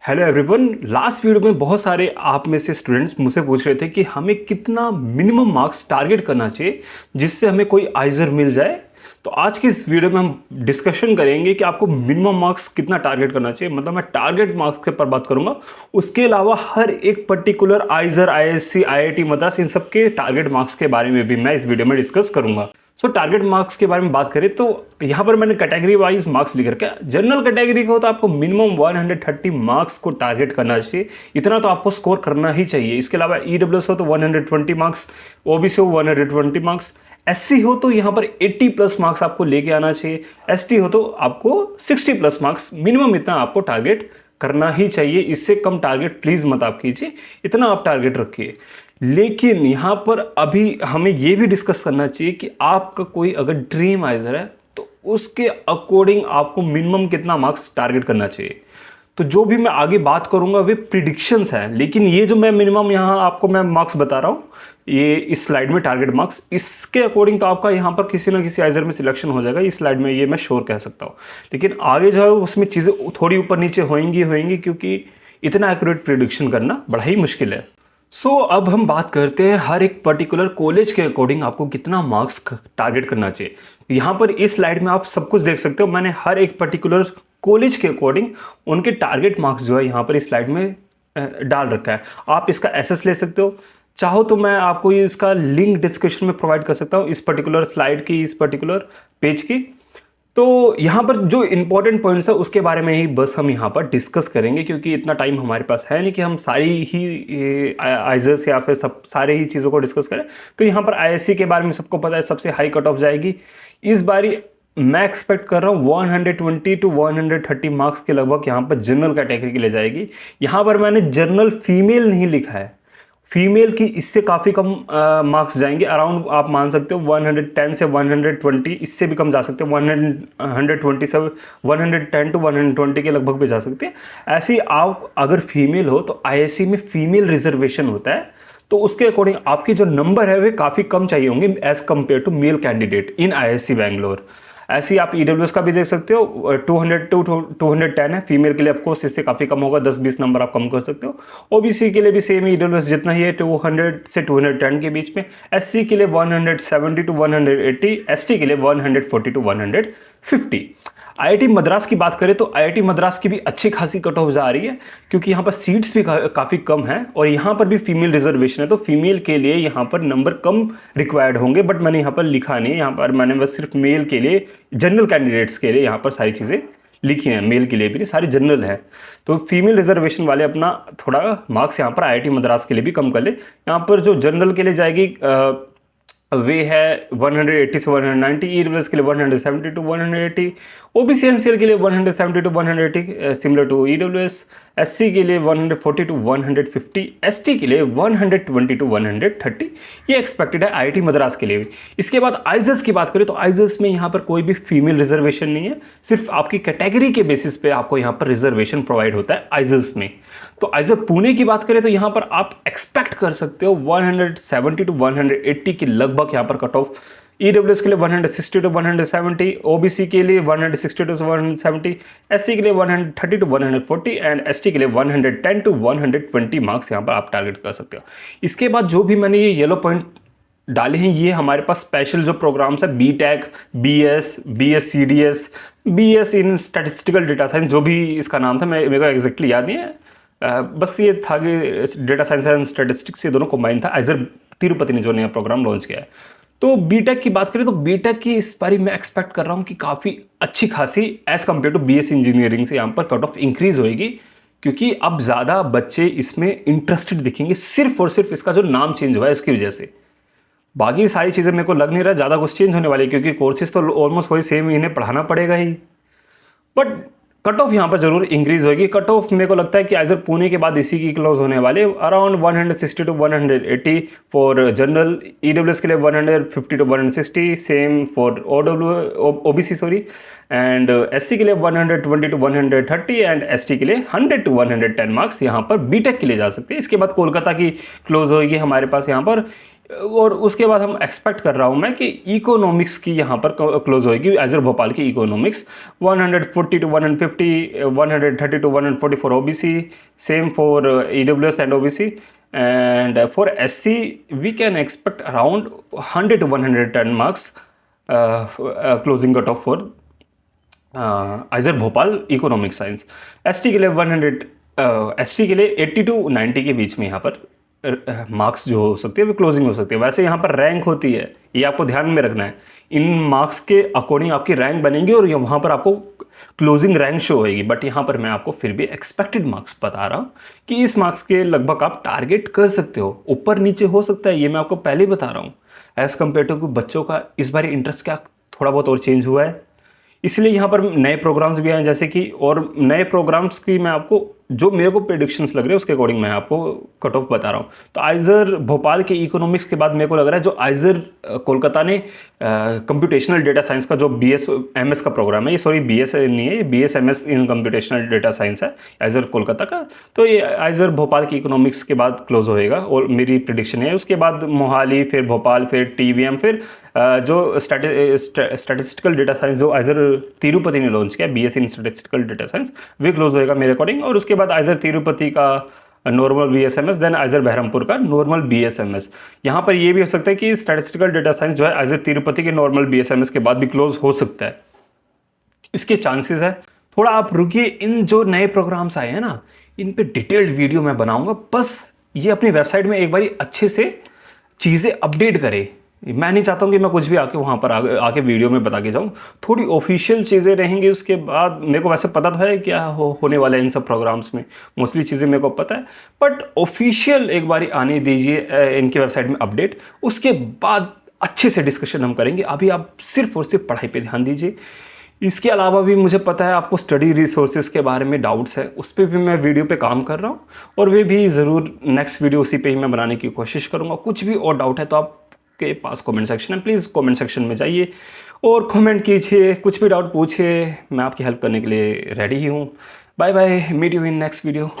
Hello everyone. Last video में बहुत सारे आप में से स्टूडेंट्स मुझसे पूछ रहे थे कि हमें कितना मिनिमम मार्क्स टारगेट करना चाहिए जिससे हमें कोई आइजर मिल जाए। तो आज की इस वीडियो में हम डिस्कशन करेंगे कि आपको मिनिमम मार्क्स कितना टारगेट करना चाहिए। मतलब मैं टारगेट मार्क्स के पर बात करूंगा, उसके अलावा हर एक particular IISER, ISC, IIT Madras, इन सब के टारगेट मार्क्स के बारे में भी मैं इस वीडियो में डिस्कस करूंगा। टारगेट मार्क्स के बारे में बात करें तो यहाँ पर मैंने कैटेगरी वाइज मार्क्स लिख रखा है। जनरल कैटेगरी का हो तो आपको मिनिमम 130 मार्क्स को टारगेट करना चाहिए, इतना तो आपको स्कोर करना ही चाहिए। इसके अलावा ईडब्ल्यूएस हो तो 120 मार्क्स, ओबीसी हो 120 मार्क्स, एससी हो तो यहाँ पर 80 प्लस मार्क्स आपको लेके आना चाहिए, एसटी हो तो आपको 60 प्लस मार्क्स, मिनिमम इतना आपको टारगेट करना ही चाहिए। इससे कम टारगेट प्लीज मत आप कीजिए, इतना आप टारगेट रखिए। लेकिन यहां पर अभी हमें यह भी डिस्कस करना चाहिए कि आपका कोई अगर ड्रीम आइजर है तो उसके अकॉर्डिंग आपको मिनिमम कितना मार्क्स टारगेट करना चाहिए। तो जो भी मैं आगे बात करूंगा वे प्रिडिक्शंस हैं, लेकिन ये जो मैं मिनिमम यहां आपको मैं मार्क्स बता रहा हूं, ये इस स्लाइड में टारगेट मार्क्स, इसके अकॉर्डिंग तो आपका यहां पर किसी ना किसी आइजर में सिलेक्शन हो जाएगा। इस स्लाइड में ये मैं श्योर कह सकता हूं, लेकिन आगे जो है उसमें चीज़ें थोड़ी ऊपर नीचे होंगी क्योंकि इतना एक्यूरेट प्रिडिक्शन करना बड़ा ही मुश्किल है। अब हम बात करते हैं हर एक पर्टिकुलर कॉलेज के अकॉर्डिंग आपको कितना मार्क्स टारगेट करना चाहिए। यहाँ पर इस स्लाइड में आप सब कुछ देख सकते हो, मैंने हर एक पर्टिकुलर कॉलेज के अकॉर्डिंग उनके टारगेट मार्क्स जो है यहाँ पर इस स्लाइड में डाल रखा है। आप इसका एसेस ले सकते हो, चाहो तो मैं आपको इसका लिंक डिस्क्रिप्शन में प्रोवाइड कर सकता हूँ, इस पर्टिकुलर स्लाइड की, इस पर्टिकुलर पेज की। तो यहाँ पर जो इंपॉर्टेंट पॉइंट्स है उसके बारे में ही बस हम यहाँ पर डिस्कस करेंगे, क्योंकि इतना टाइम हमारे पास है नहीं कि हम सारी ही आइजर्स या फिर सब सारे ही चीज़ों को डिस्कस करें। तो यहाँ पर आईएससी के बारे में सबको पता है, सबसे हाई कट ऑफ जाएगी इस बारी। मैं एक्सपेक्ट कर रहा हूँ 120 टू 130 मार्क्स के लगभग यहाँ पर जनरल कैटेगरी के लिए जाएगी। यहाँ पर मैंने जनरल फीमेल नहीं लिखा है, फीमेल की इससे काफ़ी कम मार्क्स जाएंगे। अराउंड आप मान सकते हो 110 से 120, इससे भी कम जा सकते हो, 120 से 110 टू 120 के लगभग भी जा सकते हैं। ऐसे ही आप अगर फीमेल हो तो आईएससी में फीमेल रिजर्वेशन होता है, तो उसके अकॉर्डिंग आपके जो नंबर है वे काफ़ी कम चाहिए होंगे as compare to male candidate in ISC Bangalore. ऐसे ही आप ईडब्ल्यूएस का भी देख सकते हो, 200 टू 210 है फीमेल के लिए, ऑफकोर्स इससे काफ़ी कम होगा, 10-20 नंबर आप कम कर सकते हो। ओबीसी के लिए भी सेम ईडब्ल्यूएस जितना ही है, 200 से 210 के बीच में। एससी के लिए 170 टू 180, एसटी के लिए 140 टू 150। आईआईटी मद्रास की बात करें तो आईआईटी मद्रास की भी अच्छी खासी कट ऑफ जा रही है, क्योंकि यहाँ पर सीट्स भी काफ़ी कम है और यहाँ पर भी फीमेल रिजर्वेशन है, तो फीमेल के लिए यहाँ पर नंबर कम रिक्वायर्ड होंगे। बट मैंने यहाँ पर लिखा नहीं, यहाँ पर मैंने बस सिर्फ मेल के लिए, जनरल कैंडिडेट्स के लिए यहाँ पर सारी चीज़ें लिखी हैं, मेल के लिए भी नहीं, सारी जनरल है। तो फीमेल रिजर्वेशन वाले अपना थोड़ा मार्क्स यहाँ पर आईआईटी मद्रास के लिए भी कम कर ले। यहाँ पर जो जनरल के लिए जाएगी वे है 180 से 190, ईडब्ल्यूएस के लिए 170 टू 180, ओबीसी एनसीएल के लिए 170 to 180 similar to EWS, SC के लिए 140 टू 150, एसटी के लिए 120 टू 130, ये एक्सपेक्टेड है आईआईटी मद्रास के लिए भी। इसके बाद आइजर्स की बात करें तो आइजर्स में यहाँ पर कोई भी फीमेल रिजर्वेशन नहीं है, सिर्फ आपकी कैटेगरी के बेसिस पे आपको यहाँ पर रिजर्वेशन प्रोवाइड होता है आइजर्स में। तो आइजर पुणे की बात करें तो यहाँ पर आप एक्सपेक्ट कर सकते हो 170 टू 180 के लगभग यहाँ पर कट ऑफ, ईडब्ल्यूएस के लिए 160 टू 170, ओबीसी के लिए 160 टू 170, एससी के लिए 130 टू 140 एंड एसटी के लिए 110 टू 120 मार्क्स यहाँ पर आप टारगेट कर सकते हो। इसके बाद जो भी मैंने ये येलो पॉइंट डाले हैं, ये हमारे पास स्पेशल जो प्रोग्राम्स है, बीटेक, बीएस, बीएस बीएस इन स्टैटिस्टिकल डेटा साइंस, जो भी इसका नाम था, मेरे को एग्जैक्टली याद नहीं है, बस ये था कि डेटा साइंस एंड स्टैटिस्टिक्स, ये दोनों कंबाइन था। आइजर तिरुपति ने जो नया प्रोग्राम लॉन्च किया है। तो बीटेक की बात करें तो बीटेक की इस बारी मैं एक्सपेक्ट कर रहा हूँ कि काफ़ी अच्छी खासी as compare to BS engineering से यहाँ पर कट ऑफ इंक्रीज होएगी, क्योंकि अब ज़्यादा बच्चे इसमें इंटरेस्टेड दिखेंगे, सिर्फ और सिर्फ इसका जो नाम चेंज हुआ है इसकी वजह से। बाकी सारी चीज़ें मेरे को लग नहीं रहा ज़्यादा कुछ चेंज होने वाली, क्योंकि कोर्सेज तो ऑलमोस्ट वही सेम, इन्हें पढ़ाना पड़ेगा ही। बट कट ऑफ यहाँ पर जरूर इंक्रीज होगी। कट ऑफ मेरे को लगता है कि आइजर पुणे के बाद इसी की क्लोज होने वाले, around 160 to 180 for general, EWS के लिए 150 to 160, same for OBC sorry, and SC के लिए 120 टू 130 एंड एसटी के लिए 100 टू 110 मार्क्स यहाँ पर बीटेक के लिए जा सकते हैं। इसके बाद कोलकाता की क्लोज होगी हमारे पास यहाँ पर, और उसके बाद हम एक्सपेक्ट कर रहा हूँ मैं कि इकोनॉमिक्स की यहाँ पर क्लोज होएगी आइजर भोपाल की economics 140 to 150, 130 to 144 OBC, same for EWS and OBC, and for SC we can expect around 100 to 110 marks closing cut off for आइजर Bhopal economic science. ST के लिए 100, एसटी के लिए 80 to 90 के बीच में यहाँ पर मार्क्स जो हो सकते हैं वो क्लोजिंग हो सकती है। वैसे यहाँ पर रैंक होती है, ये आपको ध्यान में रखना है। इन मार्क्स के अकॉर्डिंग आपकी रैंक बनेगी और वहाँ पर आपको क्लोजिंग रैंक शो होएगी। बट यहाँ पर मैं आपको फिर भी एक्सपेक्टेड मार्क्स बता रहा हूँ कि इस मार्क्स के लगभग आप टारगेट कर सकते हो। ऊपर नीचे हो सकता है, ये मैं आपको पहले ही बता रहा हूँ। एज़ कम्पेयर टू बच्चों का इस बार इंटरेस्ट क्या थोड़ा बहुत और चेंज हुआ है, इसलिए यहाँ पर नए प्रोग्राम्स भी आए, जैसे कि और नए प्रोग्राम्स की मैं आपको जो मेरे को प्रेडिक्शंस लग रहे हैं उसके अकॉर्डिंग मैं आपको कट ऑफ बता रहा हूँ। तो आइजर भोपाल के इकोनॉमिक्स के बाद मेरे को लग रहा है जो आइजर कोलकाता ने कंप्यूटेशनल डेटा साइंस का जो BSMS का प्रोग्राम है, ये सॉरी BS नहीं है, ये BSMS इन कंप्यूटेशनल डेटा साइंस है आइजर कोलकाता का। तो ये आइजर भोपाल की इकोनॉमिक्स के बाद क्लोज होएगा और मेरी प्रेडिक्शन है। उसके बाद मोहाली, फिर भोपाल, फिर TVM, फिर जो स्टैटिस्टिकल डेटा साइंस जो आइजर तिरुपति ने लॉन्च किया, BS in statistical data science, वे क्लोज होएगा मेरे अकॉर्डिंग। और उसके बाद आइजर तिरुपति का normal BSMS, then IISER Berhampur का नॉर्मल BSMS। यहाँ पर ये भी हो सकता है कि स्टैटिस्टिकल डेटा साइंस जो है आइजर तिरुपति के नॉर्मल BSMS के बाद भी क्लोज हो सकता है, इसके चांसेस है। थोड़ा आप रुकिए, इन जो नए प्रोग्राम्स आए हैं ना, इन पे डिटेल्ड वीडियो मैं बनाऊंगा। बस ये अपनी वेबसाइट में एक बार अच्छे से चीज़ें अपडेट करे। मैं नहीं चाहता हूँ कि मैं कुछ भी आके वहाँ पर आके वीडियो में बता के जाऊँ। थोड़ी ऑफिशियल चीज़ें रहेंगी। उसके बाद मेरे को वैसे पता तो है क्या होने वाला है इन सब प्रोग्राम्स में, मोस्टली चीज़ें मेरे को पता है, बट ऑफिशियल एक बार आने दीजिए इनकी वेबसाइट में अपडेट। उसके बाद अच्छे से डिस्कशन हम करेंगे। अभी आप सिर्फ और सिर्फ पढ़ाई पर ध्यान दीजिए। इसके अलावा भी मुझे पता है आपको स्टडी रिसोर्सेज के बारे में डाउट्स है, उस पर भी मैं वीडियो पे काम कर रहा हूँ और वे भी ज़रूर नेक्स्ट वीडियो उसी पे ही मैं बनाने की कोशिश करूँगा। कुछ भी और डाउट है तो आपके पास कमेंट सेक्शन है, प्लीज़ कमेंट सेक्शन में जाइए और कमेंट कीजिए, कुछ भी डाउट पूछिए, मैं आपकी हेल्प करने के लिए रेडी ही हूँ। Bye bye, meet you in next video.